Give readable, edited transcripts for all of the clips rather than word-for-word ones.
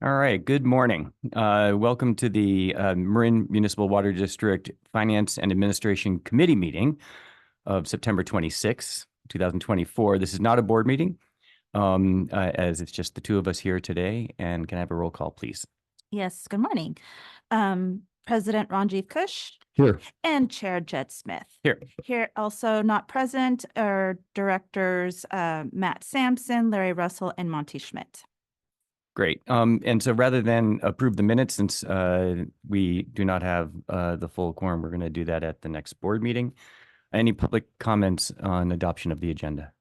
All right, good morning. Welcome to the Marin Municipal Water District Finance and Administration Committee meeting of September 26, 2024. This is not a board meeting, as it's just the two of us here today. And can I have a roll call, please? Yes, good morning. President Ranjiv Kush Here. and Chair Jed Smith. Here. Here also not present are directors Matt Sampson, Larry Russell, and Monty Schmidt. Great. And so rather than approve the minutes, since we do not have the full quorum, we're going to do that at the next board meeting. Any public comments on adoption of the agenda?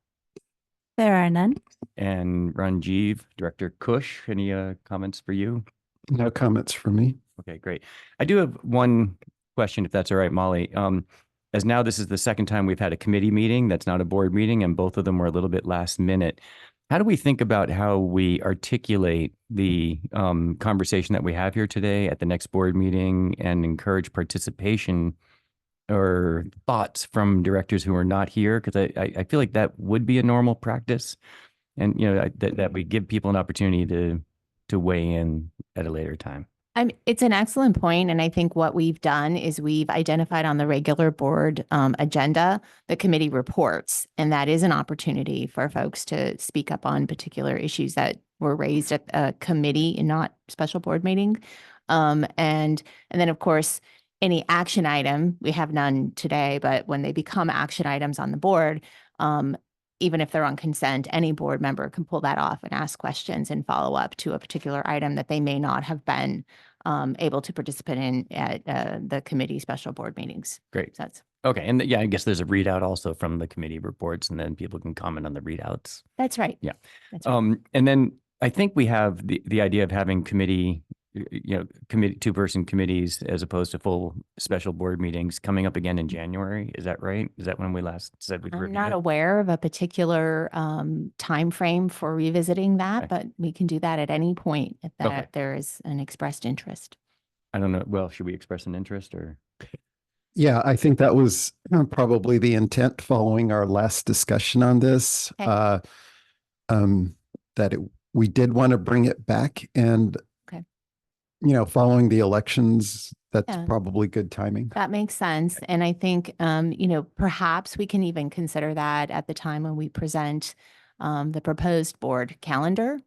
There are none. And Ranjiv, Director Kush, any comments for you? No comments from me. Okay, great. I do have one question, if that's all right, Molly. As now this is the second time we've had a committee meeting that's not a board meeting, and both of them were a little bit last minute. How do we think about how we articulate the conversation that we have here today at the next board meeting and encourage participation or thoughts from directors who are not here? Because I feel like that would be a normal practice, and that we give people an opportunity to weigh in at a later time. It's an excellent point, and I think what we've done is we've identified on the regular board agenda the committee reports, and that is an opportunity for folks to speak up on particular issues that were raised at a committee and not special board meeting. And then, of course, any action item, we have none today, but when they become action items on the board, even if they're on consent, any board member can pull that off and ask questions and follow up to a particular item that they may not have been able to participate in at the committee special board meetings. Great. So that's Okay. And yeah, I guess there's a readout also from the committee reports, and then people can comment on the readouts. That's right. Yeah. That's right. And then I think we have the idea of having committee, two-person committees as opposed to full special board meetings coming up again in January. Is that right? Is that when we last said we'd I'm review not it? aware of a particular time frame for revisiting that, Okay. but we can do that at any point if that Okay. there is an expressed interest. I don't know. Well, should we express an interest or? Yeah, I think that was probably the intent following our last discussion on this. Okay. We did want to bring it back, and Okay. Following the elections, that's Yeah. probably good timing. That makes sense. And I think, perhaps we can even consider that at the time when we present the proposed board calendar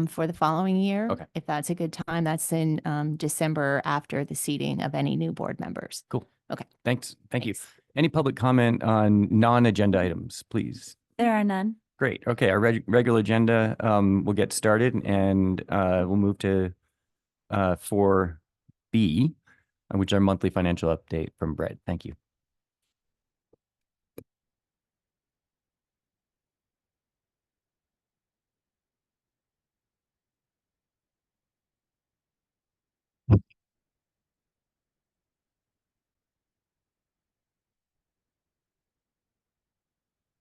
for the following year. Okay. If that's a good time, that's in December after the seating of any new board members. Cool. Okay. Thanks. Thank you. Thanks. Any public comment on non-agenda items, please? There are none. Great. Okay. Our regular agenda, we'll get started, and we'll move to 4B, which is our monthly financial update from Brett. Thank you.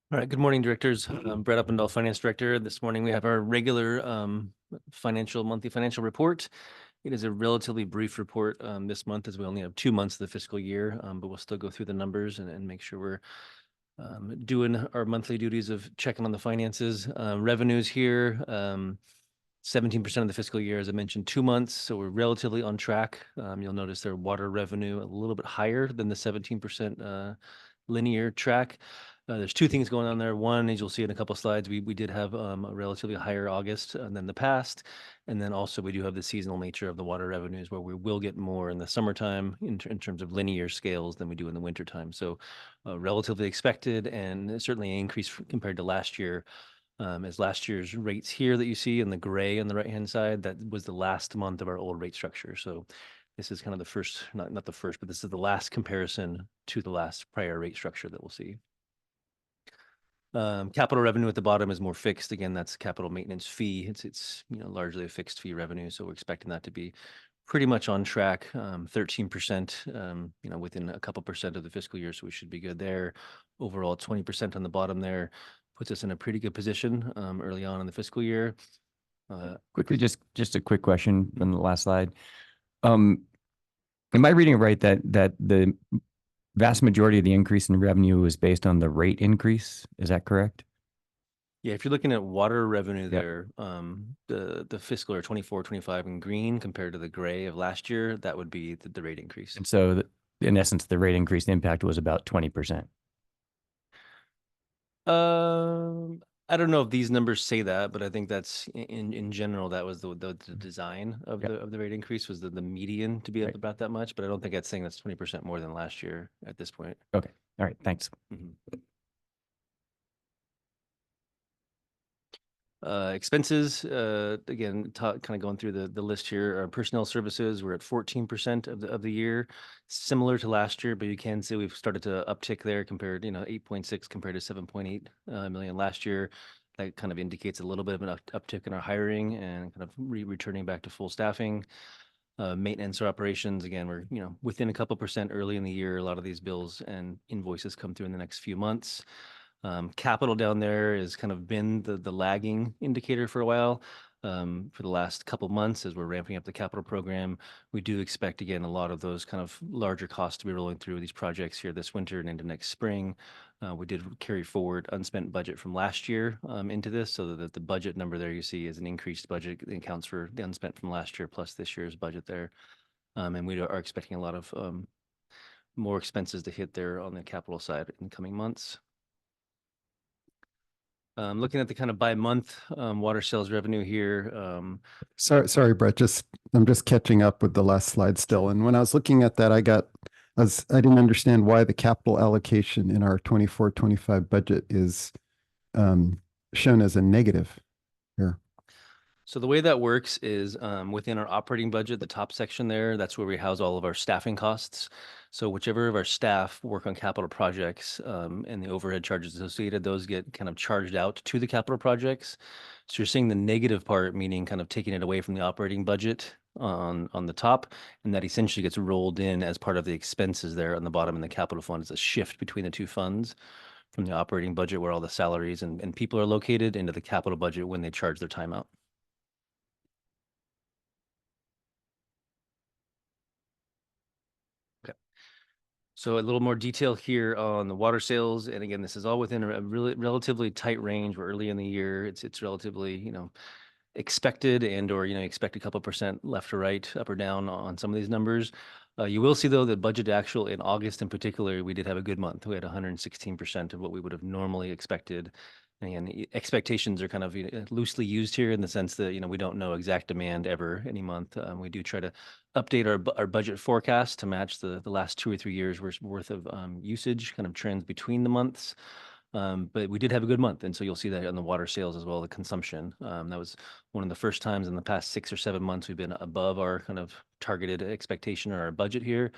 All right, good morning, directors. I'm Brett Uppendahl, Finance Director. This morning we have our regular monthly financial report. It is a relatively brief report this month, as we only have 2 months of the fiscal year, but we'll still go through the numbers and make sure we're doing our monthly duties of checking on the finances. Revenues here, 17% of the fiscal year, as I mentioned, 2 months, so we're relatively on track. You'll notice their water revenue a little bit higher than the 17% linear track. There's two things going on there. One, as you'll see in a couple of slides, we did have a relatively higher August than the past. And then also we do have the seasonal nature of the water revenues, where we will get more in the summertime in terms of linear scales than we do in the wintertime. So relatively expected, and certainly an increase compared to last year. As last year's rates here that you see in the gray on the right-hand side, that was the last month of our old rate structure. So this is kind of the first, not the first, but this is the last comparison to the last prior rate structure that we'll see. Capital revenue at the bottom is more fixed. Again, that's capital maintenance fee. It's largely a fixed fee revenue, so we're expecting that to be pretty much on track. 13%, within a couple percent of the fiscal year, so we should be good there. Overall, 20% on the bottom there puts us in a pretty good position early on in the fiscal year. Quickly, just a quick question on the last slide. Am I reading it right that the vast majority of the increase in revenue is based on the rate increase? Is that correct? Yeah, if you're looking at water revenue Yep. there, the fiscal year 24, 25 in green compared to the gray of last year, that would be the rate increase. And so in essence, the rate increase impact was about 20%. I don't know if these numbers say that, but I think that's in general, that was the design of Yep. the rate increase was the median to be Right. up about that much, but I don't think that's saying that's 20% more than last year at this point. Okay. All right. Thanks. Mhm. Expenses, again, kind of going through the list here. Personnel services, we're at 14% of the year, similar to last year, but you can see we've started to uptick there compared, 8.6 compared to 7.8 million last year. That kind of indicates a little bit of an uptick in our hiring and kind of returning back to full staffing. Maintenance or operations, again, we're, within a couple percent early in the year. A lot of these bills and invoices come through in the next few months. Capital down there has kind of been the lagging indicator for a while. For the last couple months, as we're ramping up the capital program, we do expect, again, a lot of those kind of larger costs to be rolling through these projects here this winter and into next spring. We did carry forward unspent budget from last year into this, so that the budget number there you see is an increased budget that accounts for the unspent from last year plus this year's budget there. And we are expecting a lot of more expenses to hit there on the capital side in the coming months. Looking at the kind of by month water sales revenue here. Sorry, Brett, I'm just catching up with the last slide still. And when I was looking at that, I didn't understand why the capital allocation in our 24-25 budget is shown as a negative here. So the way that works is within our operating budget, the top section there, that's where we house all of our staffing costs. So whichever of our staff work on capital projects and the overhead charges associated, those get kind of charged out to the capital projects. So you're seeing the negative part, meaning kind of taking it away from the operating budget on the top, and that essentially gets rolled in as part of the expenses there on the bottom in the capital fund. It's a shift between the two funds from the operating budget where all the salaries and people are located into the capital budget when they charge their time out. So a little more detail here on the water sales. And again, this is all within a really relatively tight range. We're early in the year. It's relatively, expected or, expect a couple percent left or right, up or down on some of these numbers. You will see though, that budget actual in August in particular, we did have a good month. We had 116% of what we would have normally expected. And expectations are kind of loosely used here in the sense that, we don't know exact demand ever any month. We do try to update our budget forecast to match the last 2 or 3 years worth of usage kind of trends between the months. But we did have a good month. And so you'll see that on the water sales as well, the consumption. That was one of the first times in the past 6 or 7 months we've been above our kind of targeted expectation or our budget here.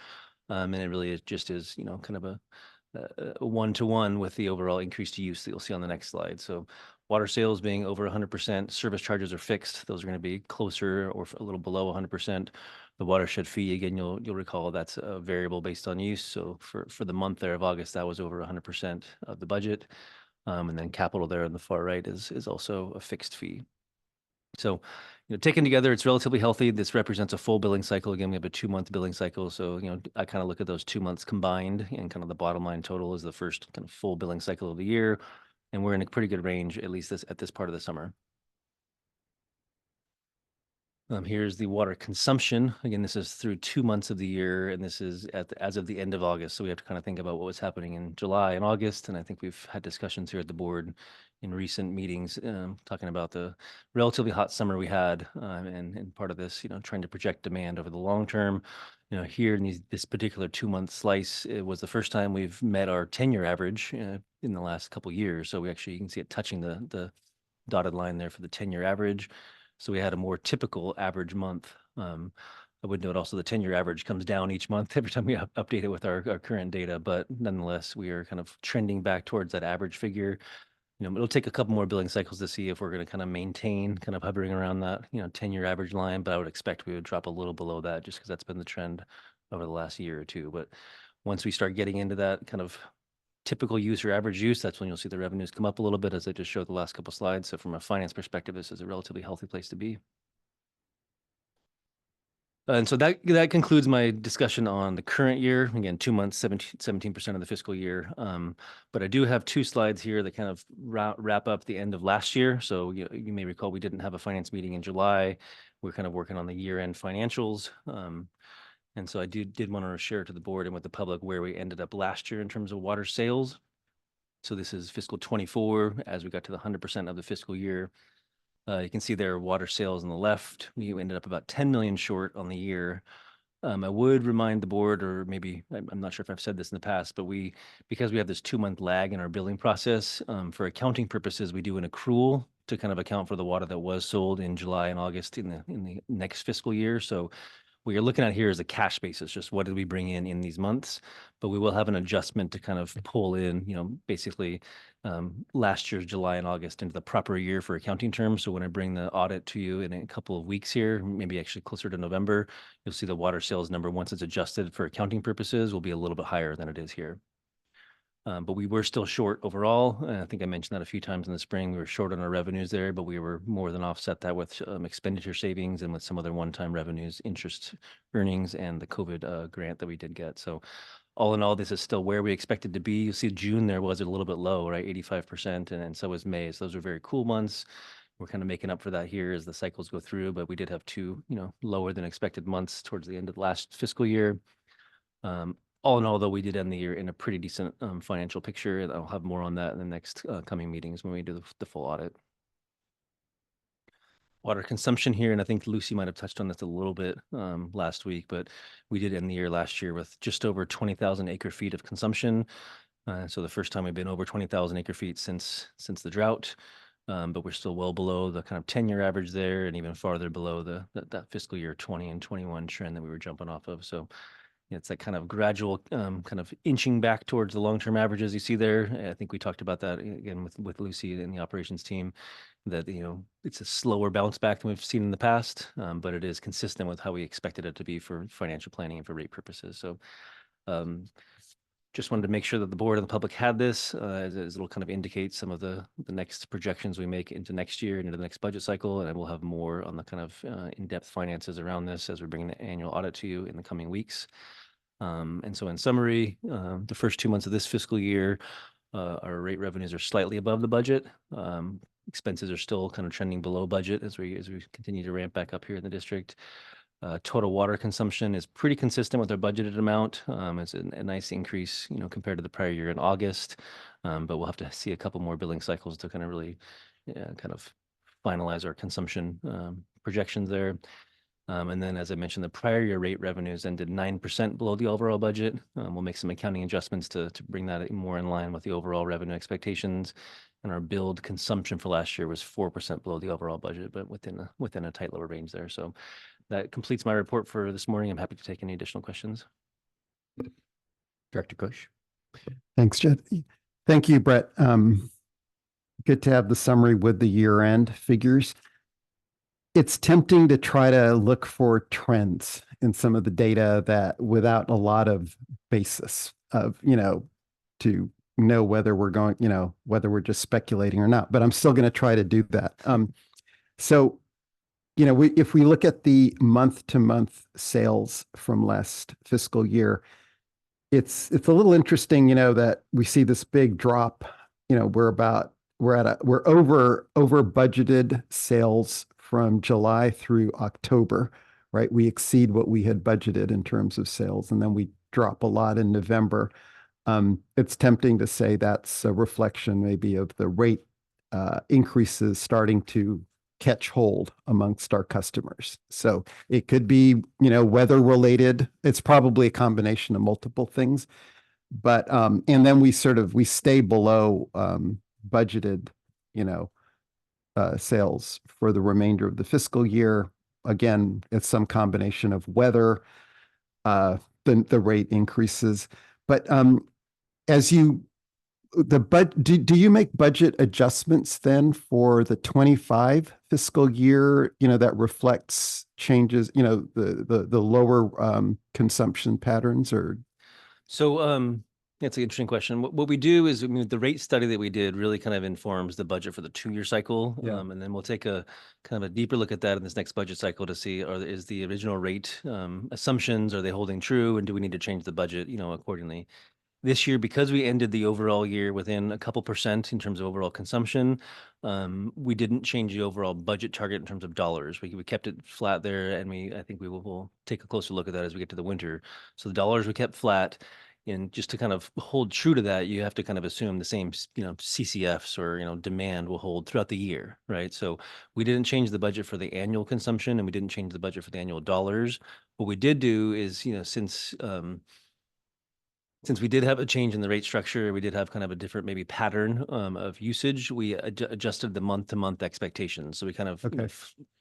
And it really just is, kind of a one-to-one with the overall increased use that you'll see on the next slide. So water sales being over 100%, service charges are fixed. Those are going to be closer or a little below 100%. The watershed fee, again, you'll recall that's a variable based on use. So for the month there of August, that was over 100% of the budget. And then capital there on the far right is also a fixed fee. So, taken together, it's relatively healthy. This represents a full billing cycle. Again, we have a 2-month billing cycle. So, I kind of look at those 2 months combined, and kind of the bottom line total is the first kind of full billing cycle of the year. And we're in a pretty good range, at least at this part of the summer. Here's the water consumption. Again, this is through 2 months of the year, and this is as of the end of August. So we have to kind of think about what was happening in July and August. And I think we've had discussions here at the board in recent meetings talking about the relatively hot summer we had, and part of this, trying to project demand over the long term. Here in this particular 2-month slice, it was the first time we've met our 10-year average in the last couple of years. So you can see it touching the dotted line there for the 10-year average. So we had a more typical average month. I would note also the 10-year average comes down each month every time we update it with our current data, but nonetheless, we are kind of trending back towards that average figure. It'll take a couple more billing cycles to see if we're going to kind of maintain kind of hovering around that, 10-year average line, but I would expect we would drop a little below that just because that's been the trend over the last year or two. But once we start getting into that kind of typical use or average use, that's when you'll see the revenues come up a little bit, as I just showed the last couple slides. So from a finance perspective, this is a relatively healthy place to be. And so that concludes my discussion on the current year. Again, 2 months, 17% of the fiscal year. But I do have 2 slides here that kind of wrap up the end of last year. So you may recall we didn't have a finance meeting in July. We're kind of working on the year-end financials. And so I did want to share to the board and with the public where we ended up last year in terms of water sales. So this is fiscal 24 as we got to the 100% of the fiscal year. You can see there water sales on the left. We ended up about 10 million short on the year. I would remind the board, or maybe I'm not sure if I've said this in the past, but because we have this 2-month lag in our billing process, for accounting purposes, we do an accrual to kind of account for the water that was sold in July and August in the next fiscal year. So what you're looking at here is a cash basis, just what did we bring in these months, but we will have an adjustment to kind of pull in, basically last year's July and August into the proper year for accounting terms. So when I bring the audit to you in a couple of weeks here, maybe actually closer to November, you'll see the water sales number, once it's adjusted for accounting purposes, will be a little bit higher than it is here. But we were still short overall. I think I mentioned that a few times in the spring. We were short on our revenues there, but we were more than offset that with expenditure savings and with some other one-time revenues, interest earnings, and the COVID grant that we did get. So all in all, this is still where we expected to be. You see June there was a little bit low, right? 85%, and so was May. So those are very cool months. We're kind of making up for that here as the cycles go through, but we did have 2, lower than expected months towards the end of last fiscal year. All in all, though, we did end the year in a pretty decent financial picture. And I'll have more on that in the next coming meetings when we do the full audit. Water consumption here, and I think Lucy might have touched on this a little bit last week, but we did end the year last year with just over 20,000 acre feet of consumption. So the first time we've been over 20,000 acre feet since the drought. But we're still well below the kind of 10-year average there, and even farther below that fiscal year 20 and 21 trend that we were jumping off of. So it's that kind of gradual kind of inching back towards the long-term averages you see there. I think we talked about that again with Lucy and the operations team, that, it's a slower bounce back than we've seen in the past, but it is consistent with how we expected it to be for financial planning and for rate purposes. So just wanted to make sure that the board and the public had this, as it'll kind of indicate some of the next projections we make into next year and into the next budget cycle. And we'll have more on the kind of in-depth finances around this as we're bringing the annual audit to you in the coming weeks. And so in summary, the first 2 months of this fiscal year, our rate revenues are slightly above the budget. Expenses are still kind of trending below budget as we continue to ramp back up here in the district. Total water consumption is pretty consistent with our budgeted amount. It's a nice increase, compared to the prior year in August. But we'll have to see a couple more billing cycles to kind of really kind of finalize our consumption projections there. And then, as I mentioned, the prior year rate revenues ended 9% below the overall budget. We'll make some accounting adjustments to bring that more in line with the overall revenue expectations. And our billed consumption for last year was 4% below the overall budget, but within a tight lower range there. So that completes my report for this morning. I'm happy to take any additional questions. Director Kush. Thanks, Jed. Thank you, Brett. Good to have the summary with the year-end figures. It's tempting to try to look for trends in some of the data that without a lot of basis of, to know whether we're going, whether we're just speculating or not, but I'm still going to try to do that. So, if we look at the month-to-month sales from last fiscal year, it's a little interesting, that we see this big drop. We're over budgeted sales from July through October, right? We exceed what we had budgeted in terms of sales, and then we drop a lot in November. It's tempting to say that's a reflection maybe of the rate increases starting to catch hold amongst our customers. So it could be, weather related. It's probably a combination of multiple things, but, and then we stay below budgeted, sales for the remainder of the fiscal year. Again, it's some combination of weather, the rate increases. But do you make budget adjustments then for the 25 fiscal year, that reflects changes, the lower consumption patterns? Or So That's an interesting question. What we do is, I mean, the rate study that we did really kind of informs the budget for the 2-year cycle. Yeah. And then we'll take a kind of a deeper look at that in this next budget cycle to see, is the original rate assumptions, are they holding true? And do we need to change the budget, accordingly? This year, because we ended the overall year within a couple percent in terms of overall consumption, we didn't change the overall budget target in terms of dollars. We kept it flat there, and I think we'll take a closer look at that as we get to the winter. So the dollars we kept flat, and just to kind of hold true to that, you have to kind of assume the same, CCFs or demand will hold throughout the year, right? So we didn't change the budget for the annual consumption, and we didn't change the budget for the annual dollars. What we did do is, since we did have a change in the rate structure, we did have kind of a different maybe pattern of usage. We adjusted the month-to-month expectations. So we kind of Okay.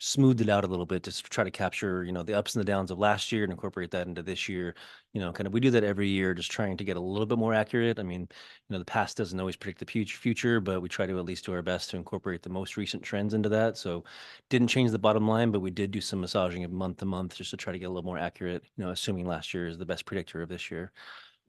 smoothed it out a little bit to try to capture, the ups and the downs of last year and incorporate that into this year. We do that every year, just trying to get a little bit more accurate. I mean, the past doesn't always predict the future, but we try to at least do our best to incorporate the most recent trends into that. So didn't change the bottom line, but we did do some massaging of month to month just to try to get a little more accurate, assuming last year is the best predictor of this year.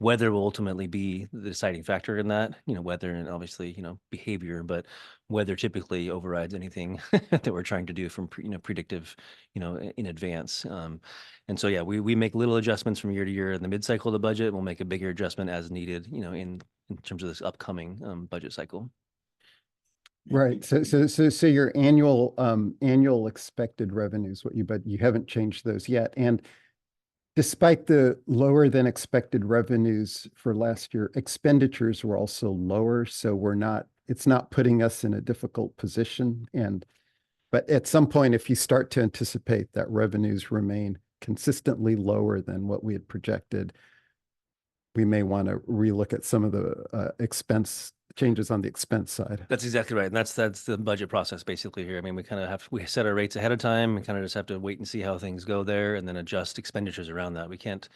Weather will ultimately be the deciding factor in that, weather and obviously, behavior, but weather typically overrides anything that we're trying to do from, predictive, in advance. And so, yeah, we make little adjustments from year to year in the mid-cycle of the budget. We'll make a bigger adjustment as needed, in terms of this upcoming budget cycle. Right. So your annual expected revenues, but you haven't changed those yet. And despite the lower than expected revenues for last year, expenditures were also lower. So it's not putting us in a difficult position. But at some point, if you start to anticipate that revenues remain consistently lower than what we had projected, we may want to relook at some of the expense changes on the expense side. That's exactly right. And that's the budget process basically here. I mean, we set our rates ahead of time and kind of just have to wait and see how things go there and then adjust expenditures around that. We can't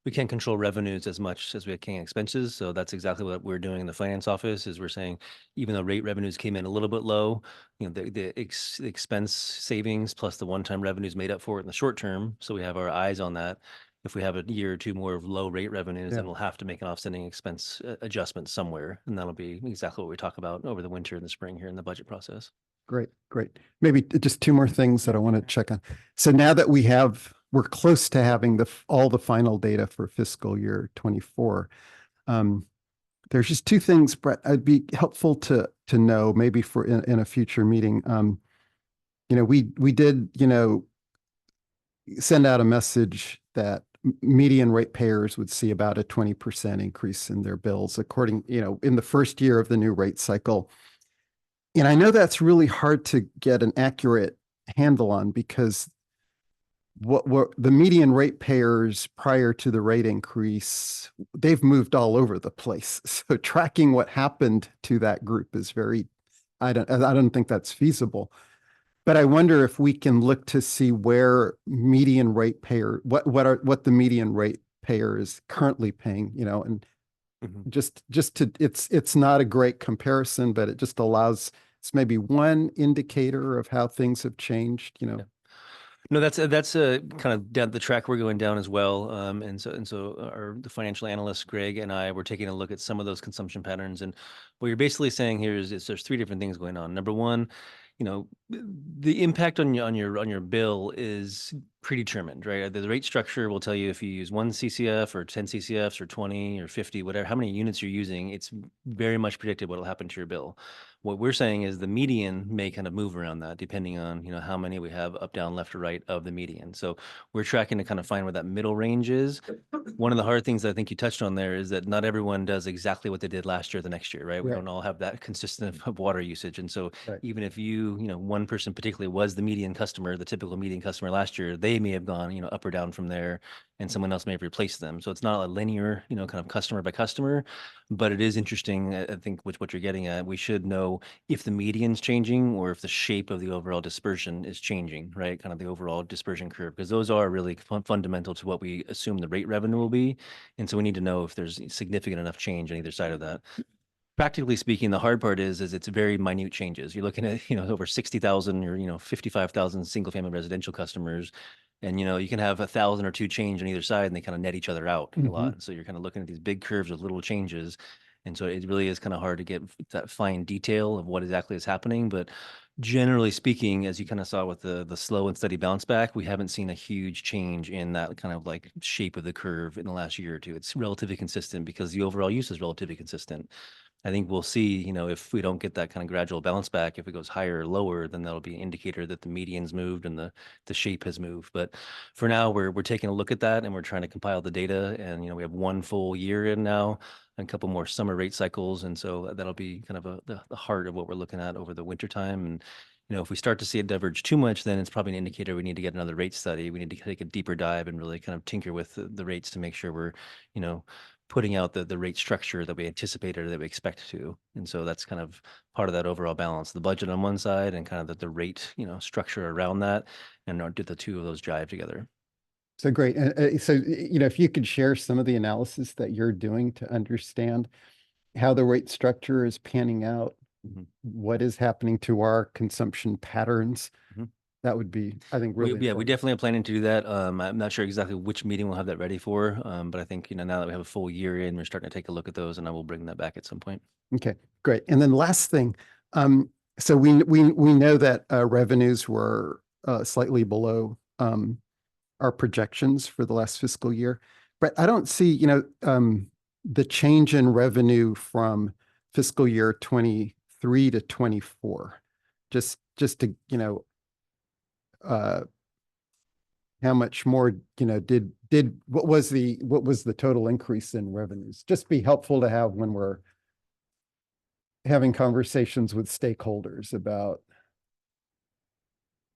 control revenues as much as we can expenses. So that's exactly what we're doing in the finance office is we're saying, even though rate revenues came in a little bit low, the expense savings plus the one-time revenues made up for it in the short term. So we have our eyes on that. If we have a year or two more of low rate revenues, then we'll have to make an offsetting expense adjustment somewhere. And that'll be exactly what we talk about over the winter and the spring here in the budget process. Great. Maybe just two more things that I want to check on. So now that we're close to having all the final data for fiscal year 24. There's just two things, Brett, I'd be helpful to know maybe for in a future meeting. We did, send out a message that median ratepayers would see about a 20% increase in their bills in the first year of the new rate cycle. And I know that's really hard to get an accurate handle on because what the median ratepayers prior to the rate increase, they've moved all over the place. So tracking what happened to that group is I don't think that's feasible. But I wonder if we can look to see where median ratepayer, what the median ratepayer is currently paying, and it's not a great comparison, but it just allows, it's maybe one indicator of how things have changed, Yeah. No, that's a kind of down the track we're going down as well. And so the financial analyst, Greg, and I were taking a look at some of those consumption patterns. And what you're basically saying here is there's three different things going on. Number one, the impact on your bill is predetermined, right? The rate structure will tell you if you use 1 CCF or 10 CCFs or 20 or 50, whatever, how many units you're using, it's very much predicted what will happen to your bill. What we're saying is the median may kind of move around that depending on, how many we have up, down, left, or right of the median. So we're tracking to kind of find where that middle range is. One of the hard things I think you touched on there is that not everyone does exactly what they did last year or the next year, right? We don't all have that consistent of water usage. And so even if one person particularly was the median customer, the typical median customer last year, they may have gone, up or down from there, and someone else may have replaced them. So it's not a linear, kind of customer by customer, but it is interesting. I think with what you're getting at, we should know if the median's changing or if the shape of the overall dispersion is changing, right? Kind of the overall dispersion curve, because those are really fundamental to what we assume the rate revenue will be. And so we need to know if there's significant enough change on either side of that. Practically speaking, the hard part is it's very minute changes. You're looking at, over 60,000 or, 55,000 single family residential customers. And, you know, you can have 1,000 or 2 change on either side and they kind of net each other out a Mhm. lot. So you're kind of looking at these big curves with little changes. And so it really is kind of hard to get that fine detail of what exactly is happening. But generally speaking, as you kind of saw with the slow and steady bounce back, we haven't seen a huge change in that kind of like shape of the curve in the last year or two. It's relatively consistent because the overall use is relatively consistent. I think we'll see, you know, if we don't get that kind of gradual bounce back, if it goes higher or lower, then that'll be an indicator that the median's moved and the shape has moved. But for now, we're taking a look at that and we're trying to compile the data. And, you know, we have 1 full year in now and a couple more summer rate cycles. And so that'll be kind of the heart of what we're looking at over the winter time. And, you know, if we start to see it diverge too much, then it's probably an indicator we need to get another rate study. We need to take a deeper dive and really kind of tinker with the rates to make sure we're, you know, putting out the rate structure that we anticipated or that we expect to. And so that's kind of part of that overall balance, the budget on one side and kind of the rate, you know, structure around that, and do the two of those jive together. So great. So, you know, if you could share some of the analysis that you're doing to understand how the rate structure is panning out, Mhm. what is happening to our consumption patterns, Mhm. that would be, I think, We, really yeah, we important. definitely are planning to do that. I'm not sure exactly which meeting we'll have that ready for, but I think, you know, now that we have a full year in, we're starting to take a look at those, and I will bring that back at some point. Okay, great. And then last thing, so we know that revenues were slightly below our projections for the last fiscal year, but I don't see, you know, the change in revenue from fiscal year 23 to 24. Just to, you know, how much more, you know, what was the total increase in revenues? Just be helpful to have when we're having conversations with stakeholders about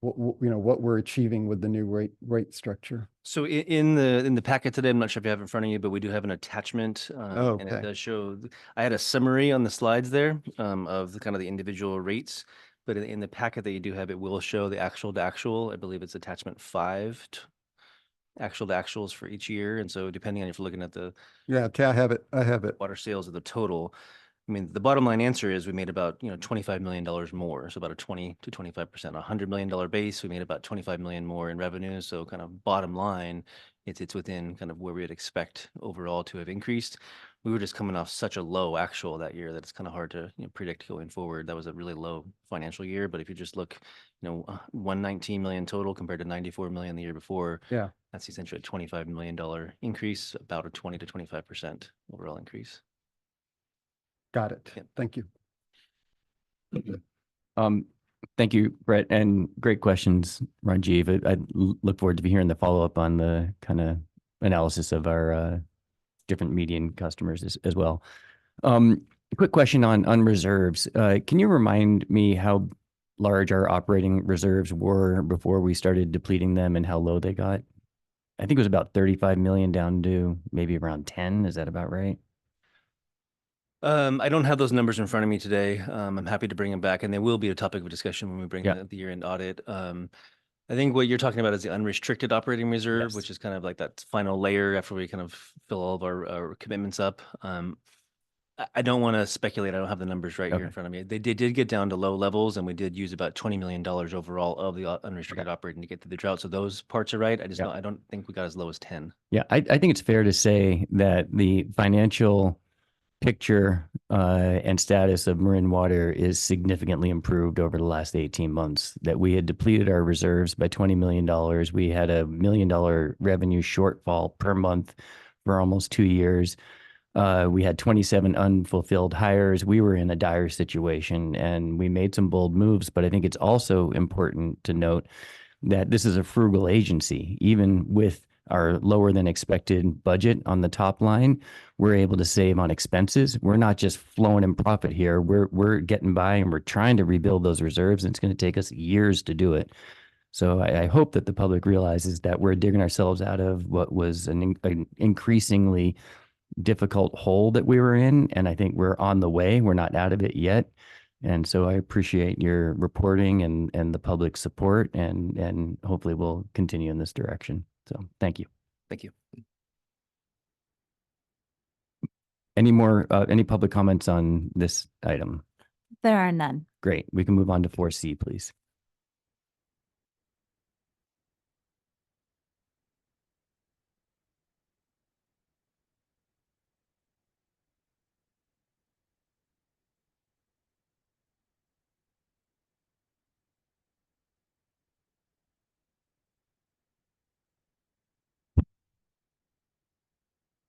you know, what we're achieving with the new rate structure. So in the packet today, I'm not sure if you have it in front of you, but we do have an attachment, Oh, and it okay. does show. I had a summary on the slides there of the kind of the individual rates, but in the packet that you do have, it will show the actual to actual. I believe it's attachment 5, actual to actuals for each year, and so depending on if you're looking at the Yeah, okay, I have it. water sales or the total. I mean, the bottom line answer is we made about, you know, $25 million more. So about a 20 to 25%, $100 million base. We made about 25 million more in revenue. So kind of bottom line, it's within kind of where we'd expect overall to have increased. We were just coming off such a low actual that year that it's kind of hard to, you know, predict going forward. That was a really low financial year. But if you just look, you know, 119 million total compared to 94 million the year before, Yeah. that's essentially a $25 million increase, about a 20 to 25% overall increase. Got it. Yep. Thank you. Thank you, Brett, and great questions, Rajiv. I look forward to hearing the follow-up on the kind of analysis of our different median customers as well. Quick question on reserves. Can you remind me how large our operating reserves were before we started depleting them and how low they got? I think it was about 35 million down to maybe around 10. Is that about right? I don't have those numbers in front of me today. I'm happy to bring them back, and they will be a topic of discussion when we bring Yeah. the year-end audit. I think what you're talking about is the unrestricted operating reserve, Yes. which is kind of like that final layer after we kind of fill all of our commitments up. I don't want to speculate. I don't have the numbers right here in Okay. front of me. They did get down to low levels, and we did use about $20 million overall of the unrestricted operating to get through the drought. So those parts are right. Yeah. I don't think we got as low as 10. Yeah, I think it's fair to say that the financial picture and status of Marin Water is significantly improved over the last 18 months, that we had depleted our reserves by $20 million. We had a $1 million revenue shortfall per month for almost 2 years. We had 27 unfulfilled hires. We were in a dire situation and we made some bold moves, but I think it's also important to note that this is a frugal agency. Even with our lower than expected budget on the top line, we're able to save on expenses. We're not just flowing in profit here. We're getting by and we're trying to rebuild those reserves, and it's going to take us years to do it. So I hope that the public realizes that we're digging ourselves out of what was an increasingly difficult hole that we were in, and I think we're on the way. We're not out of it yet. And so I appreciate your reporting and the public support, and hopefully we'll continue in this direction. So thank you. Thank you. Any public comments on this item? There are none. Great. We can move on to 4C, please.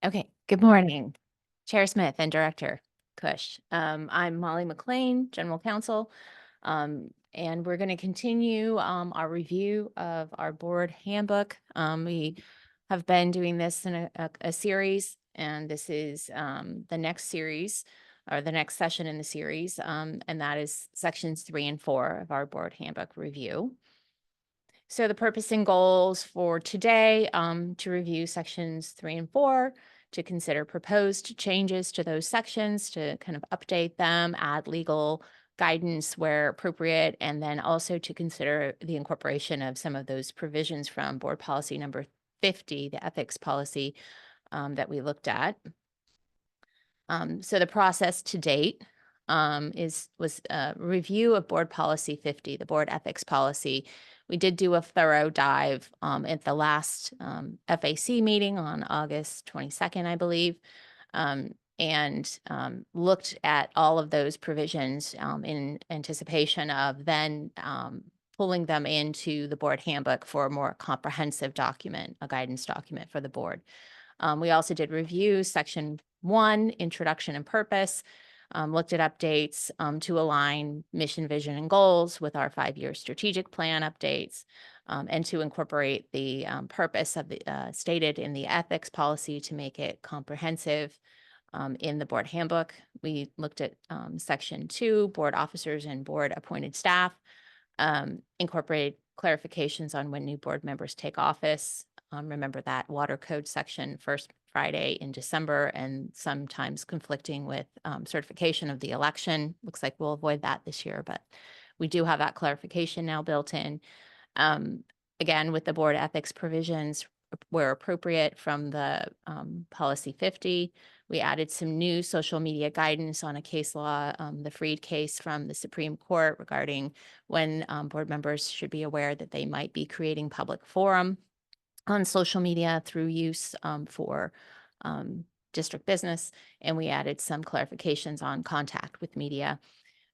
Okay, good morning, Chair Smith and Director Cush. I'm Molly McLean, General Counsel, and we're going to continue our review of our board handbook. We have been doing this in a series, and this is the next series or the next session in the series, and that is sections 3 and 4 of our board handbook review. So the purpose and goals for today, to review sections 3 and 4, to consider proposed changes to those sections, to kind of update them, add legal guidance where appropriate, and then also to consider the incorporation of some of those provisions from board policy number 50, the ethics policy that we looked at. So the process to date was a review of board policy 50, the board ethics policy. We did do a thorough dive at the last FAC meeting on August 22nd, I believe, and looked at all of those provisions in anticipation of then pulling them into the board handbook for a more comprehensive document, a guidance document for the board. We also did review section 1, introduction and purpose, looked at updates to align mission, vision, and goals with our 5-year strategic plan updates, and to incorporate the purpose of the stated in the ethics policy to make it comprehensive in the board handbook. We looked at section 2, board officers and board appointed staff, incorporated clarifications on when new board members take office. Remember that water code section, first Friday in December, and sometimes conflicting with certification of the election. Looks like we'll avoid that this year, but we do have that clarification now built in. Again, with the board ethics provisions where appropriate from the policy 50, we added some new social media guidance on a case law, the Freed case from the Supreme Court regarding when board members should be aware that they might be creating public forum on social media through use for district business. And we added some clarifications on contact with media.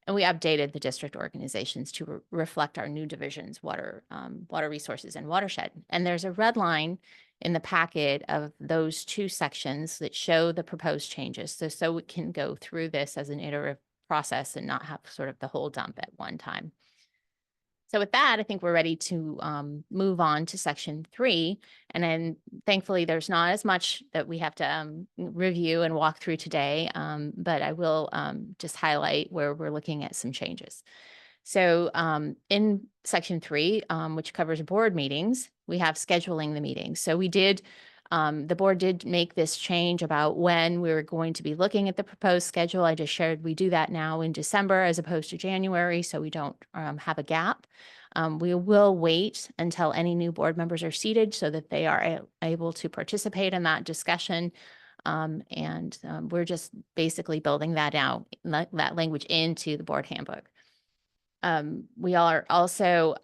And we updated the district organizations to reflect our new divisions, water resources and watershed. And there's a red line in the packet of those 2 sections that show the proposed changes. So we can go through this as an iterative process and not have sort of the whole dump at one time. So with that, I think we're ready to move on to section 3. And then thankfully, there's not as much that we have to review and walk through today, but I will just highlight where we're looking at some changes. So in section 3, which covers board meetings, we have scheduling the meetings. So we did, the board did make this change about when we were going to be looking at the proposed schedule. I just shared we do that now in December as opposed to January, so we don't have a gap. We will wait until any new board members are seated so that they are able to participate in that discussion. And we're just basically building that out, that language into the board handbook. We are also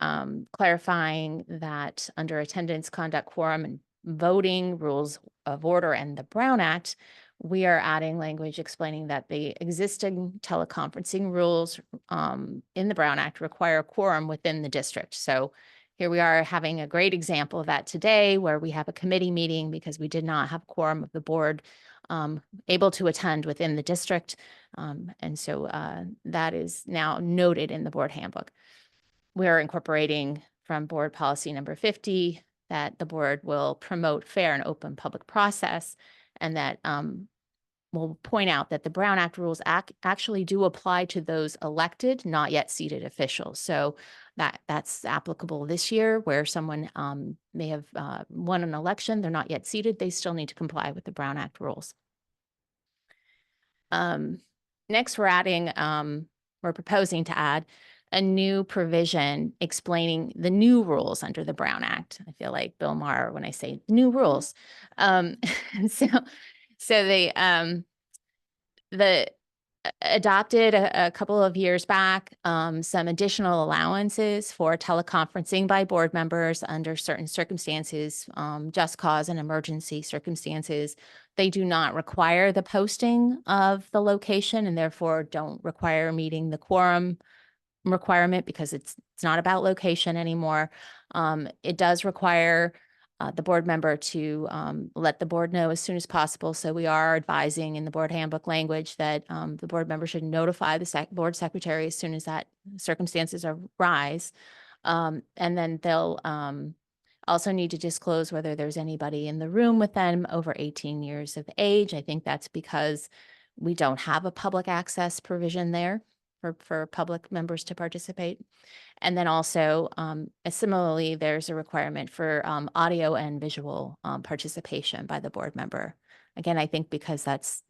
clarifying that under attendance, conduct, quorum, and voting rules of order and the Brown Act, we are adding language explaining that the existing teleconferencing rules in the Brown Act require a quorum within the district. So here we are having a great example of that today where we have a committee meeting because we did not have quorum of the board able to attend within the district. And so that is now noted in the board handbook. We're incorporating from board policy number 50 that the board will promote fair and open public process, and that we'll point out that the Brown Act rules actually do apply to those elected, not yet seated officials. So that's applicable this year where someone may have won an election, they're not yet seated, they still need to comply with the Brown Act rules. Next, we're proposing to add a new provision explaining the new rules under the Brown Act. I feel like Bill Maher when I say new rules. So they adopted a couple of years back some additional allowances for teleconferencing by board members under certain circumstances, just cause and emergency circumstances. They do not require the posting of the location and therefore don't require meeting the quorum requirement because it's not about location anymore. It does require the board member to let the board know as soon as possible. So we are advising in the board handbook language that the board member should notify the board secretary as soon as that circumstances arise. And then they'll also need to disclose whether there's anybody in the room with them over 18 years of age. I think that's because we don't have a public access provision there for public members to participate. And then also, similarly, there's a requirement for audio and visual participation by the board member. Again, I think because that's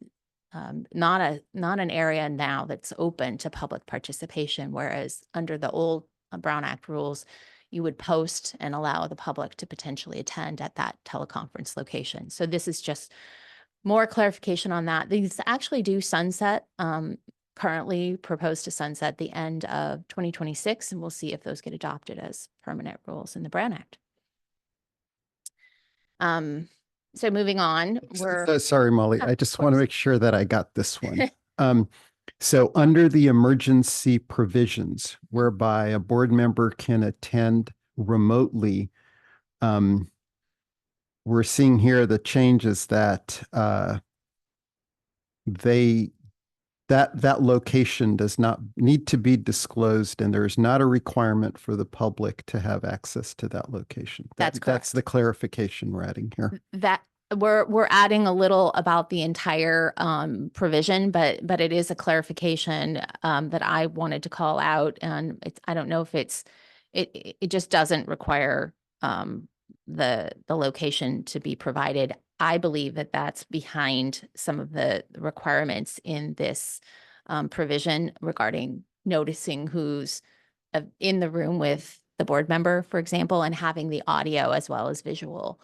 not an area now that's open to public participation, whereas under the old Brown Act rules, you would post and allow the public to potentially attend at that teleconference location. So this is just more clarification on that. These actually do sunset, currently proposed to sunset the end of 2026, and we'll see if those get adopted as permanent rules in the Brown Act. So moving on, Sorry, Molly, I just want to course. make sure that I got this one. So under the emergency provisions whereby a board member can attend remotely, we're seeing here the changes that that location does not need to be disclosed, and there is not a requirement for the public to have access to that location. That's That's the clarification we're adding here. that we're adding a little about the entire provision, but it is a clarification that I wanted to call out, and I don't know if it just doesn't require the location to be provided. I believe that that's behind some of the requirements in this provision regarding noticing who's in the room with the board member, for example, and having the audio as well as visual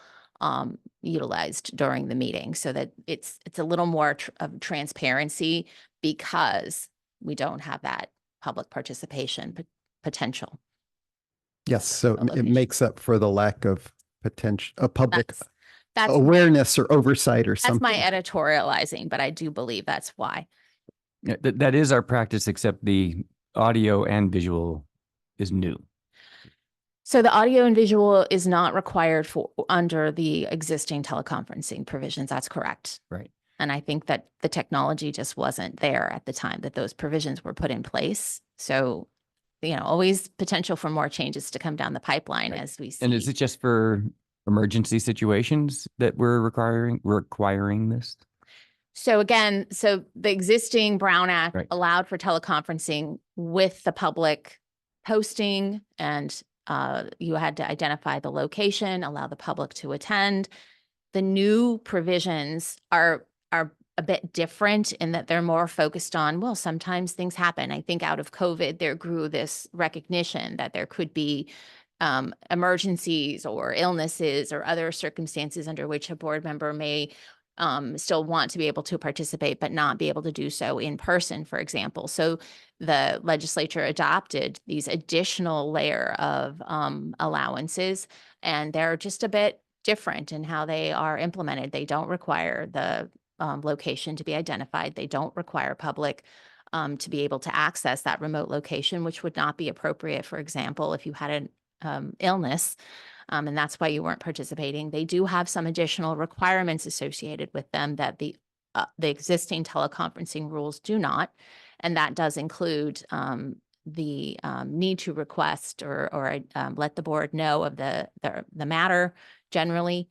utilized during the meeting, so that it's a little more of transparency, because we don't have that public participation potential. Yes, so it location. makes up for the lack of potential, public That's awareness or oversight or that's something. my editorializing, but I do believe that's why. Yeah, that is our practice, except the audio and visual is new. So the audio and visual is not required for under the existing teleconferencing provisions. That's correct. Right. And I think that the technology just wasn't there at the time that those provisions were put in place. So, always potential for more changes to come down the pipeline Right. as we see. And is it just for emergency situations that we're requiring this? So again, the existing Brown Act Right. allowed for teleconferencing with the public posting, and you had to identify the location, allow the public to attend. The new provisions are a bit different in that they're more focused on, well, sometimes things happen. I think out of COVID, there grew this recognition that there could be emergencies or illnesses or other circumstances under which a board member may still want to be able to participate, but not be able to do so in person, for example. So the legislature adopted these additional layer of allowances, and they're just a bit different in how they are implemented. They don't require the location to be identified. They don't require public to be able to access that remote location, which would not be appropriate, for example, if you had an illness. And that's why you weren't participating. They do have some additional requirements associated with them that the existing teleconferencing rules do not. And that does include the need to request or let the board know of the matter generally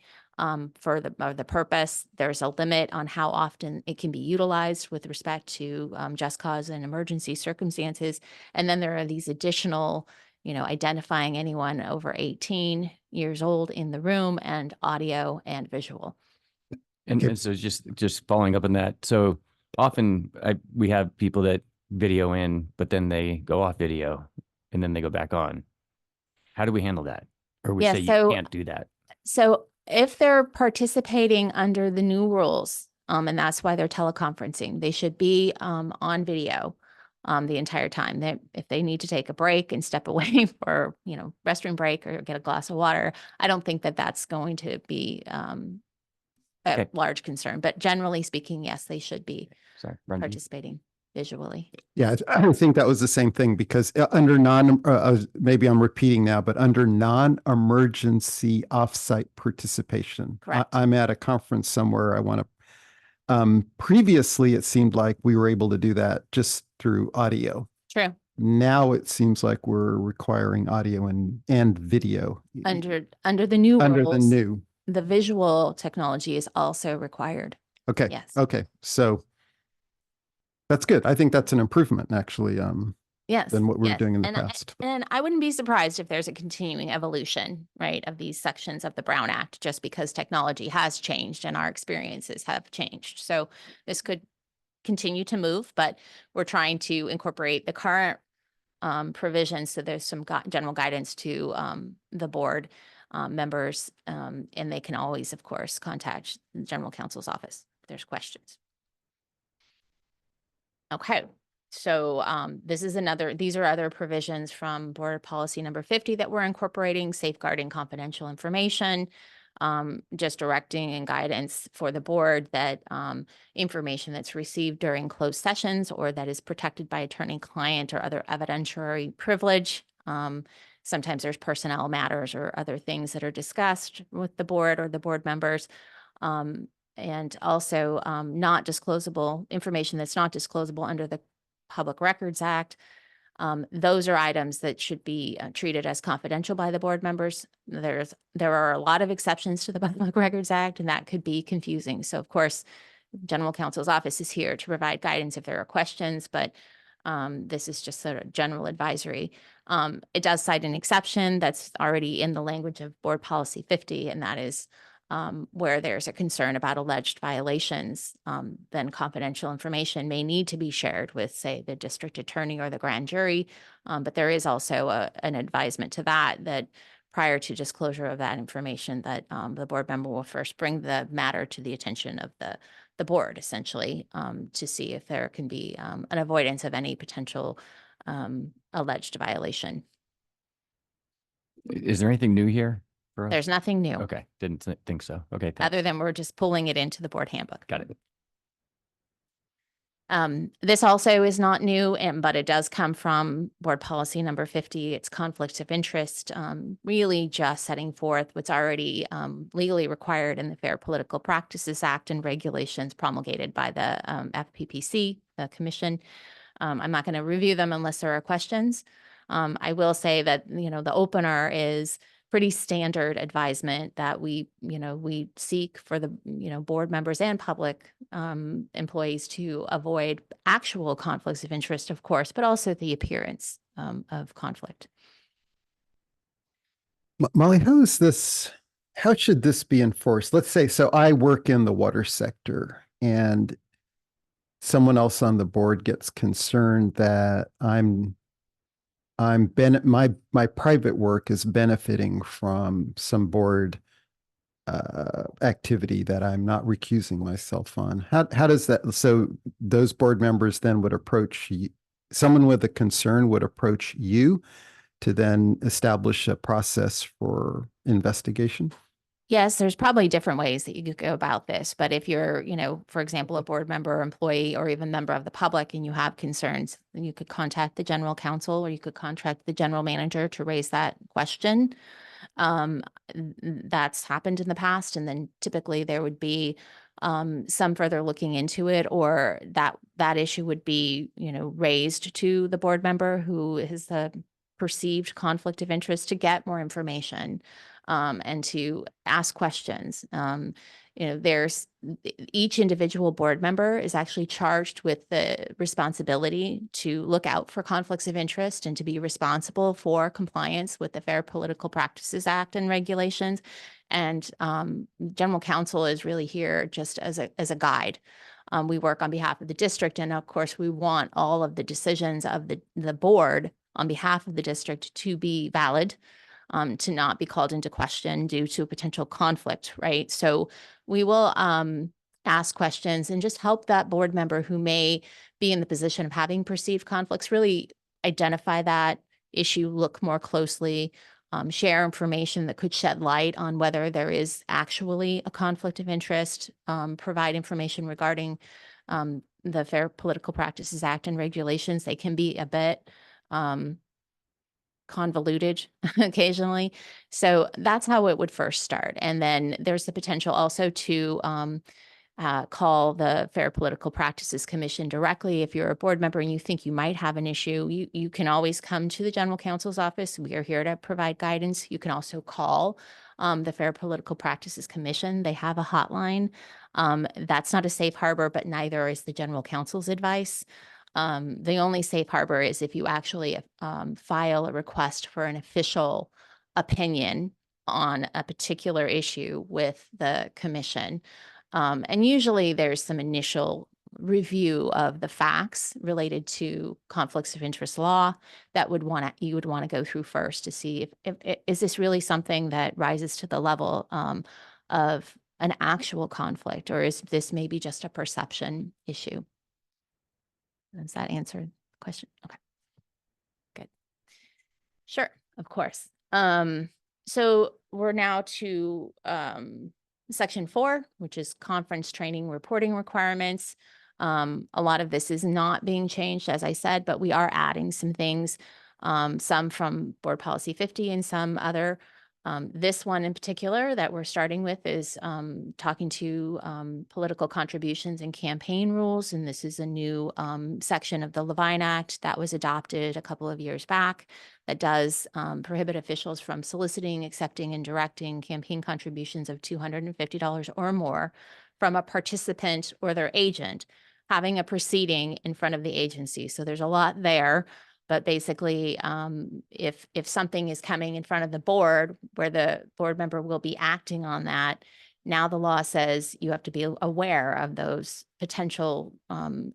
for the purpose. There's a limit on how often it can be utilized with respect to just cause and emergency circumstances. And then there are these additional identifying anyone over 18 years old in the room, and audio and visual. And so just following up on that. So often we have people that video in, but then they go off video and then they go back on. How do we handle that? Or we say you can't do that? So if they're participating under the new rules, and that's why they're teleconferencing, they should be on video the entire time. If they need to take a break and step away for, restroom break or get a glass of water, I don't think that that's going to be a large concern. But generally speaking, yes, they should be Sorry, Ranjit. participating. visually. Yeah, I think that was the same thing because under maybe I'm repeating now, but under non-emergency offsite participation. Correct. I'm at a conference somewhere. I want to, previously it seemed like we were able to do that just through audio. True. Now it seems like we're requiring audio and video. Under the new Under the rules, new. the visual technology is also required. Okay. Yes. Okay. So that's good. I think that's an improvement actually, Yes. than what we were yes. doing in the And past. and I wouldn't be surprised if there's a continuing evolution, right, of these sections of the Brown Act, just because technology has changed and our experiences have changed. So this could continue to move, but we're trying to incorporate the current provisions. So there's some general guidance to the board members, and they can always, of course, contact the general counsel's office if there's questions. Okay. So these are other provisions from board policy number 50 that we're incorporating, safeguarding confidential information, just directing and guidance for the board that information that's received during closed sessions or that is protected by attorney-client or other evidentiary privilege. Sometimes there's personnel matters or other things that are discussed with the board or the board members. And also not disclosable information that's not disclosable under the Public Records Act. Those are items that should be treated as confidential by the board members. There are a lot of exceptions to the Public Records Act, and that could be confusing. So of course, General Counsel's office is here to provide guidance if there are questions, but this is just sort of general advisory. It does cite an exception that's already in the language of Board Policy 50, and that is where there's a concern about alleged violations, then confidential information may need to be shared with, say, the district attorney or the grand jury. But there is also an advisement to that prior to disclosure of that information, that the board member will first bring the matter to the attention of the board, essentially, to see if there can be an avoidance of any potential alleged violation. Is there anything new here for us? There's nothing new. Okay, didn't think so. Okay, thanks. Other than we're just pulling it into the board handbook. Got it. This also is not new, but it does come from board policy number 50. It's conflicts of interest, really just setting forth what's already legally required in the Fair Political Practices Act and regulations promulgated by the FPPC, the commission. I'm not going to review them unless there are questions. I will say that, the opener is pretty standard advisement that we seek for the, board members and public employees to avoid actual conflicts of interest, of course, but also the appearance of conflict. Molly, how should this be enforced? Let's say, so I work in the water sector and someone else on the board gets concerned that my private work is benefiting from some board activity that I'm not recusing myself on. How does that, so those board members then would approach someone with a concern would approach you to then establish a process for investigation? Yes, there's probably different ways that you could go about this, but if you're, for example, a board member, employee, or even member of the public, and you have concerns, then you could contact the general counsel or you could contact the general manager to raise that question. That's happened in the past, and then typically there would be some further looking into it, or that issue would be, raised to the board member who is the perceived conflict of interest to get more information. And to ask questions. There's each individual board member is actually charged with the responsibility to look out for conflicts of interest and to be responsible for compliance with the Fair Political Practices Act and regulations. And general counsel is really here just as a guide. We work on behalf of the district, and of course, we want all of the decisions of the board on behalf of the district to be valid. To not be called into question due to a potential conflict, right? So we will ask questions and just help that board member who may be in the position of having perceived conflicts really identify that issue, look more closely, share information that could shed light on whether there is actually a conflict of interest, provide information regarding the Fair Political Practices Act and regulations, they can be a bit convoluted occasionally. So that's how it would first start. And then there's the potential also to call the Fair Political Practices Commission directly. If you're a board member and you think you might have an issue, you can always come to the general counsel's office. We are here to provide guidance. You can also call the Fair Political Practices Commission. They have a hotline. That's not a safe harbor, but neither is the general counsel's advice. The only safe harbor is if you actually file a request for an official opinion on a particular issue with the commission. And usually there's some initial review of the facts related to conflicts of interest law that you would want to go through first to see if is this really something that rises to the level of an actual conflict, or is this maybe just a perception issue? Does that answer the question? Okay, good. Sure, of course. So we're now to Section 4, which is conference training reporting requirements. A lot of this is not being changed, as I said, but we are adding some things, some from Board Policy 50 and some other. This one in particular that we're starting with is talking to political contributions and campaign rules. And this is a new section of the Levine Act that was adopted a couple of years back that does prohibit officials from soliciting, accepting, and directing campaign contributions of $250 or more from a participant or their agent having a proceeding in front of the agency. So there's a lot there. But basically, if something is coming in front of the board where the board member will be acting on that, now the law says you have to be aware of those potential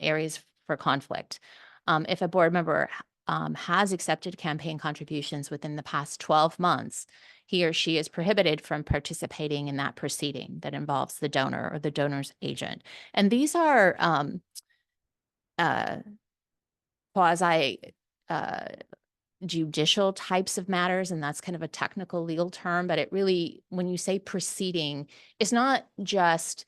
areas for conflict. If a board member has accepted campaign contributions within the past 12 months, he or she is prohibited from participating in that proceeding that involves the donor or the donor's agent. And these are quasi judicial types of matters, and that's kind of a technical legal term, but it really, when you say proceeding, it's not just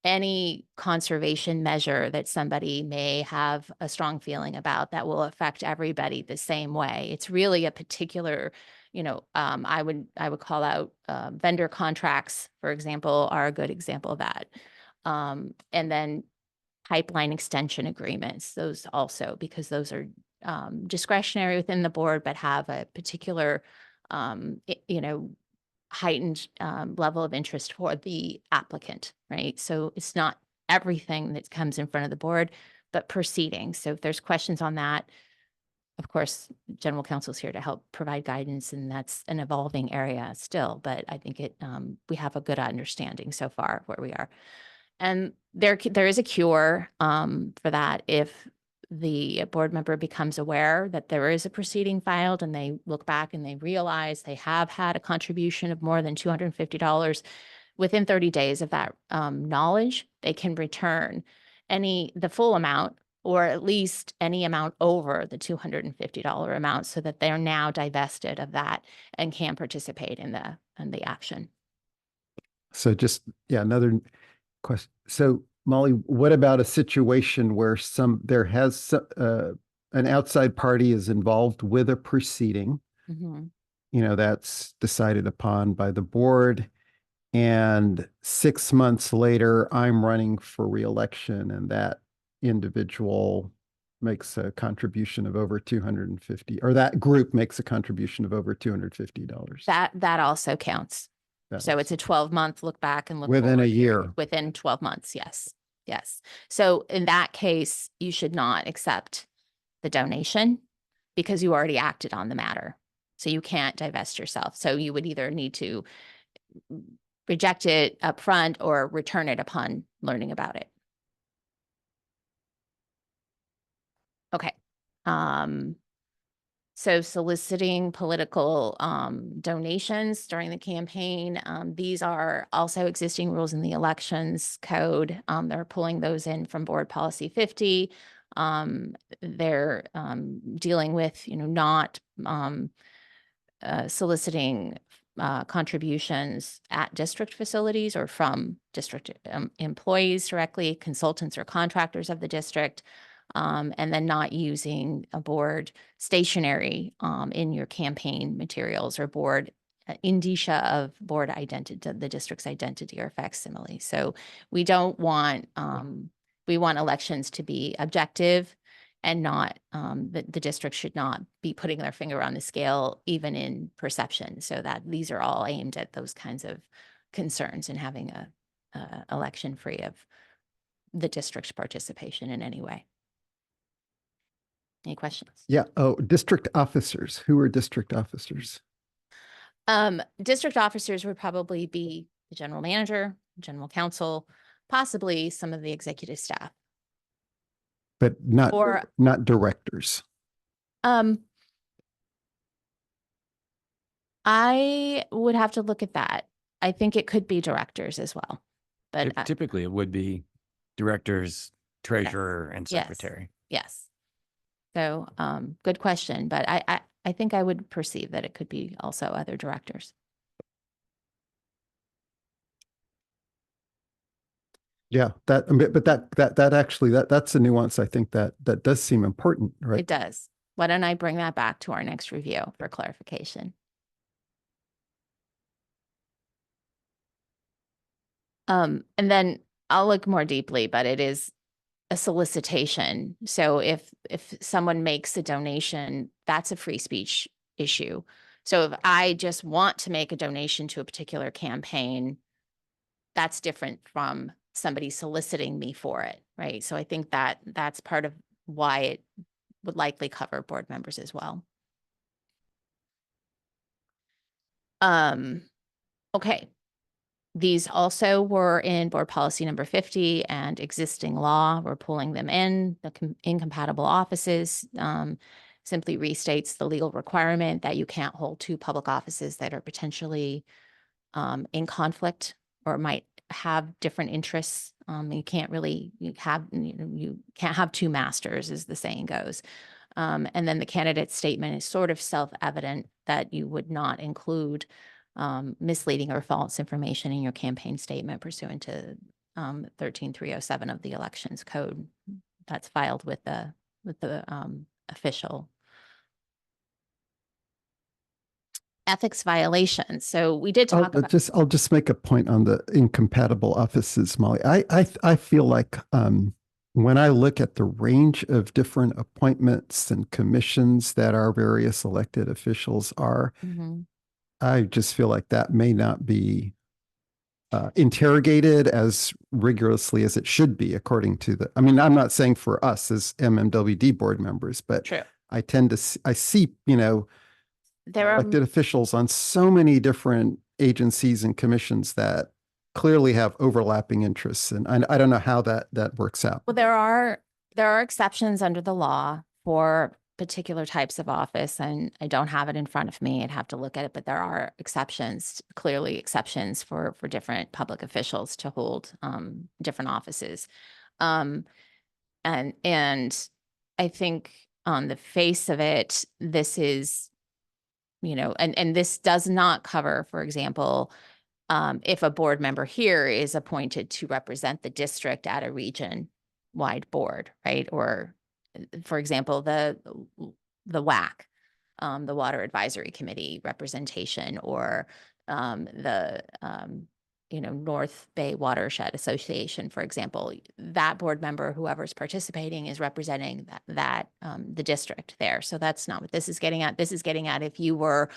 any conservation measure that somebody may have a strong feeling about that will affect everybody the same way. It's really a particular, I would call out vendor contracts, for example, are a good example of that. And then pipeline extension agreements, those also, because those are discretionary within the board, but have a particular, heightened level of interest for the applicant, right? So it's not everything that comes in front of the board, but proceedings. So if there's questions on that, of course, general counsel is here to help provide guidance, and that's an evolving area still, but I think we have a good understanding so far of where we are. And there is a cure for that if the board member becomes aware that there is a proceeding filed and they look back and they realize they have had a contribution of more than $250 within 30 days of that knowledge, they can return the full amount or at least any amount over the $250 amount so that they're now divested of that and can participate in the action. So another question. So Molly, what about a situation where an outside party is involved with a proceeding, that's decided upon by the board, and 6 months later, I'm running for reelection and that individual makes a contribution of over $250, or that group makes a contribution of over $250. That also counts. So it's a 12-month look back and look within a forward year. Within 12 months, yes. Yes. So in that case, you should not accept the donation because you already acted on the matter. So you can't divest yourself. So you would either need to reject it up front or return it upon learning about it. Okay. So soliciting political donations during the campaign, these are also existing rules in the elections code. They're pulling those in from Board Policy 50. They're dealing with, not soliciting contributions at district facilities or from district employees directly, consultants or contractors of the district, and then not using a board stationery in your campaign materials or board indicia of board identity, the district's identity or facsimile. So we don't want, we want elections to be objective and not, the district should not be putting their finger on the scale, even in perception. So that these are all aimed at those kinds of concerns and having a election free of the district's participation in any way. Any questions? Yeah. Oh, district officers. Who are district officers? District officers would probably be the general manager, general counsel, possibly some of the executive staff. But Or- not directors. I would have to look at that. I think it could be directors as well, but Typically, it would be directors, treasurer, and Yes. secretary. yes. So, good question, but I think I would perceive that it could be also other directors. Yeah, but that actually, that's a nuance. I think that does seem important, right? It does. Why don't I bring that back to our next review for clarification? And then I'll look more deeply, but it is a solicitation. So if someone makes a donation, that's a free speech issue. So if I just want to make a donation to a particular campaign, that's different from somebody soliciting me for it, right? So I think that that's part of why it would likely cover board members as well. Okay. These also were in board policy number 50 and existing law. We're pulling them in. The incompatible offices simply restates the legal requirement that you can't hold two public offices that are potentially in conflict or might have different interests. You can't really you can't have two masters, as the saying goes. And then the candidate statement is sort of self-evident that you would not include misleading or false information in your campaign statement pursuant to 13307 of the Elections Code that's filed with the official. Ethics violations. So we did talk about. I'll just make a point on the incompatible offices, Molly. I feel like when I look at the range of different appointments and commissions that our various elected officials are, Mhm. I just feel like that may not be interrogated as rigorously as it should be, according to the. I mean, I'm not saying for us as MMWD board members, but True. I tend to I see, There are elected officials on so many different agencies and commissions that clearly have overlapping interests, and I don't know how that works out. Well, there are exceptions under the law for particular types of office, and I don't have it in front of me. I'd have to look at it, but there are exceptions, clearly exceptions for different public officials to hold different offices. And I think on the face of it, this is, and this does not cover, for example, if a board member here is appointed to represent the district at a region-wide board, right? Or, for example, the WAC, the Water Advisory Committee representation, or the North Bay Watershed Association, for example. That board member, whoever's participating, is representing the district there. So that's not what this is getting at. This is getting at if you were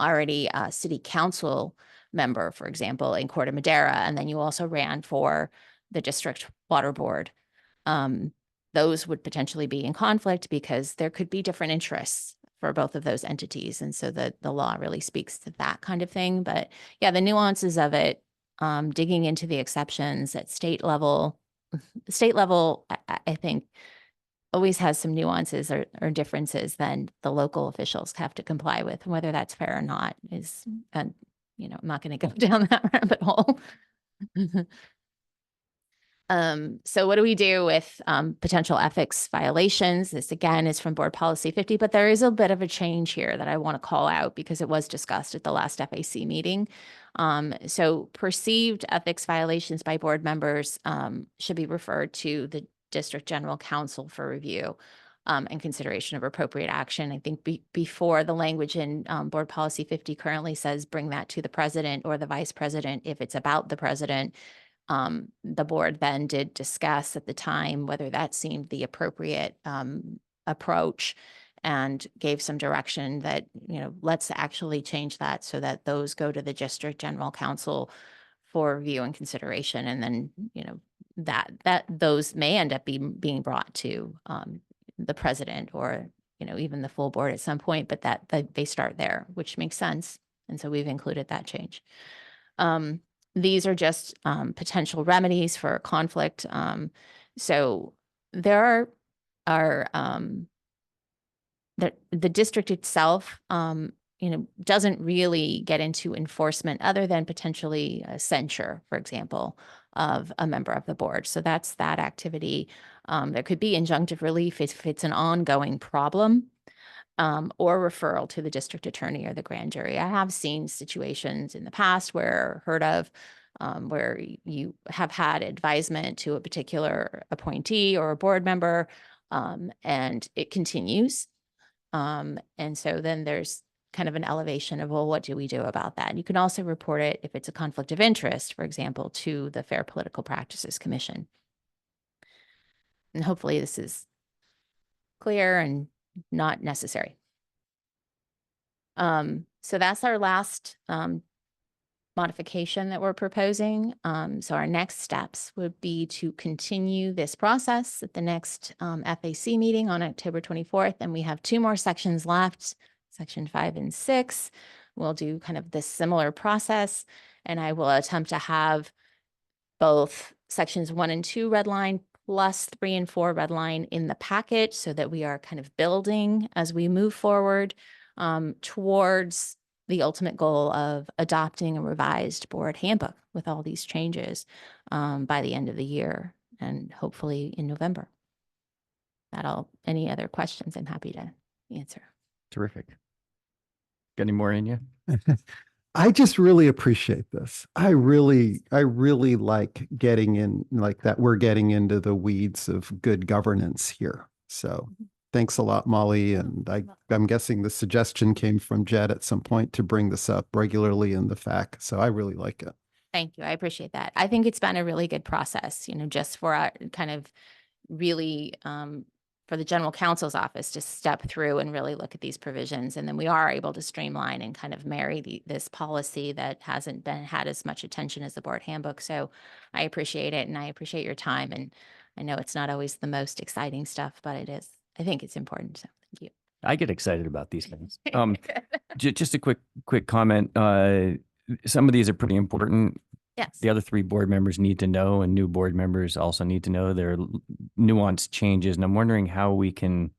already a city council member, for example, in Corte Madera, and then you also ran for the district water board. Those would potentially be in conflict because there could be different interests for both of those entities. And so the law really speaks to that kind of thing. But yeah, the nuances of it, digging into the exceptions at state level, I think always has some nuances or differences than the local officials have to comply with. Whether that's fair or not is, I'm not going to go down that rabbit hole. So what do we do with potential ethics violations? This again is from Board Policy 50, but there is a bit of a change here that I want to call out because it was discussed at the last FAC meeting. So perceived ethics violations by board members should be referred to the District General Counsel for review and consideration of appropriate action. I think before the language in Board Policy 50 currently says bring that to the president or the vice president if it's about the president. The board then did discuss at the time whether that seemed the appropriate approach and gave some direction that, let's actually change that so that those go to the District General Counsel for review and consideration. And then, that those may end up being brought to the president or, even the full board at some point, but that they start there, which makes sense. And so we've included that change. These are just potential remedies for conflict. So there are the district itself, doesn't really get into enforcement other than potentially a censure, for example, of a member of the board. So that's that activity. There could be injunctive relief if it's an ongoing problem. Or referral to the district attorney or the grand jury. I have seen situations in the past where you have had advisement to a particular appointee or a board member, and it continues. And so then there's kind of an elevation of, well, what do we do about that? And you can also report it if it's a conflict of interest, for example, to the Fair Political Practices Commission. And hopefully this is clear and not necessary. So that's our last modification that we're proposing. So our next steps would be to continue this process at the next FAC meeting on October 24th. And we have 2 more sections left, section 5 and 6. We'll do kind of this similar process, and I will attempt to have both sections 1 and 2 redline plus 3 and 4 redline in the packet so that we are kind of building as we move forward towards the ultimate goal of adopting a revised board handbook with all these changes by the end of the year and hopefully in November. Any other questions, I'm happy to answer. Terrific. Got any more in you? I just really appreciate this. I really like getting in like that. We're getting into the weeds of good governance here. So thanks a lot, Molly. And I'm guessing the suggestion came from Jed at some point to bring this up regularly in the FAQ. So I really like it. Thank you. I appreciate that. I think it's been a really good process, just for kind of really for the general counsel's office to step through and really look at these provisions. And then we are able to streamline and kind of marry this policy that hasn't had as much attention as the board handbook. So I appreciate it. And I appreciate your time. And I know it's not always the most exciting stuff, but it is. I think it's important. So thank you. I get excited about these things. Just a quick comment. Some of these are pretty important. Yes. The other 3 board members need to know, and new board members also need to know their nuanced changes. And I'm wondering how we can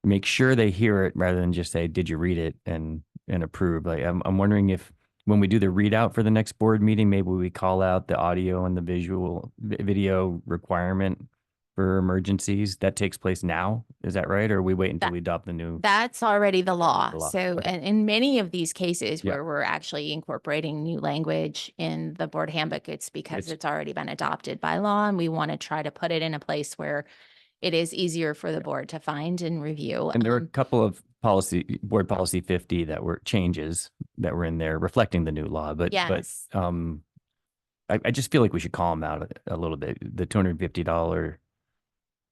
make sure they hear it rather than just say, did you read it and approve? Like, I'm wondering if when we do the readout for the next board meeting, maybe we call out the audio and the video requirement for emergencies. That takes place now. Is that right? Or we wait until we adopt the new? That's already the law. The law. So Okay. and in many of these cases Yeah. where we're actually incorporating new language in the board handbook, it's because It's- it's already been adopted by law, and we want to try to put it in a place where it is easier for the board to find and review. And there were a couple of board policy 50 that were changes that were in there reflecting the new law, but Yes. I just feel like we should call them out a little bit. The $250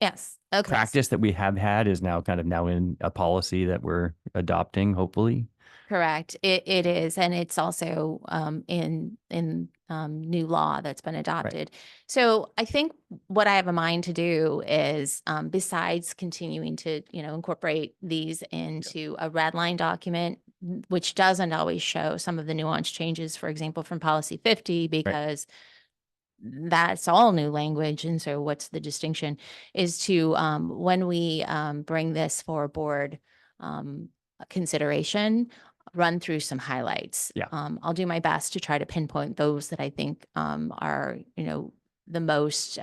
Yes. Okay. practice that we have had is now in a policy that we're adopting, hopefully. Correct. It is, and it's also in new law that's been adopted. So I think what I have in mind to do is, besides continuing to incorporate these into a red line document, which doesn't always show some of the nuanced changes, for example, from policy 50, because that's all new language. And so what's the distinction is to when we bring this for board consideration, run through some highlights. Yeah. I'll do my best to try to pinpoint those that I think are, the most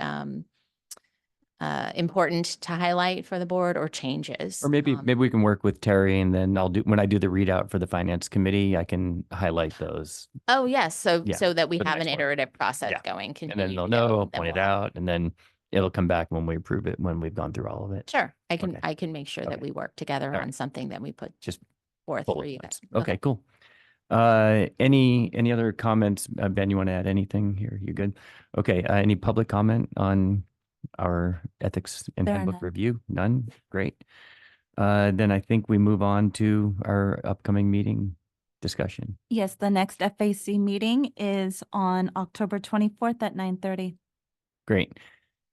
important to highlight for the board or changes. Or maybe we can work with Terry, and then when I do the readout for the finance committee, I can highlight those. Oh, yes. So, Yeah, so that we for the have an next one. iterative process Yeah. going. And then continue they'll to go, know, I'll then point it we'll have- out, and then it'll come back when we approve it, when we've gone through all of it. Sure. Okay. I can make sure that Okay. we work together All right. on something that we put Just forth bullet for you points. guys. Okay, cool. Any other comments? Ben, you want to add anything here? You good? Okay, any public comment on our ethics and There are handbook none. review? None? Great. Then I think we move on to our upcoming meeting discussion. Yes, the next FAC meeting is on October 24th at 9:30. Great.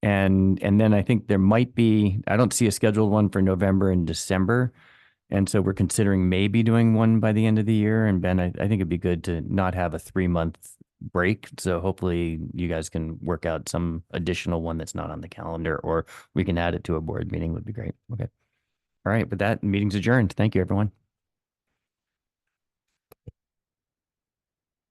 And then I think there might be, I don't see a scheduled one for November and December. And so we're considering maybe doing one by the end of the year. And Ben, I think it'd be good to not have a 3-month break. So hopefully you guys can work out some additional one that's not on the calendar, or we can add it to a board meeting would be great. Okay. All right. With that, meeting's adjourned. Thank you, everyone.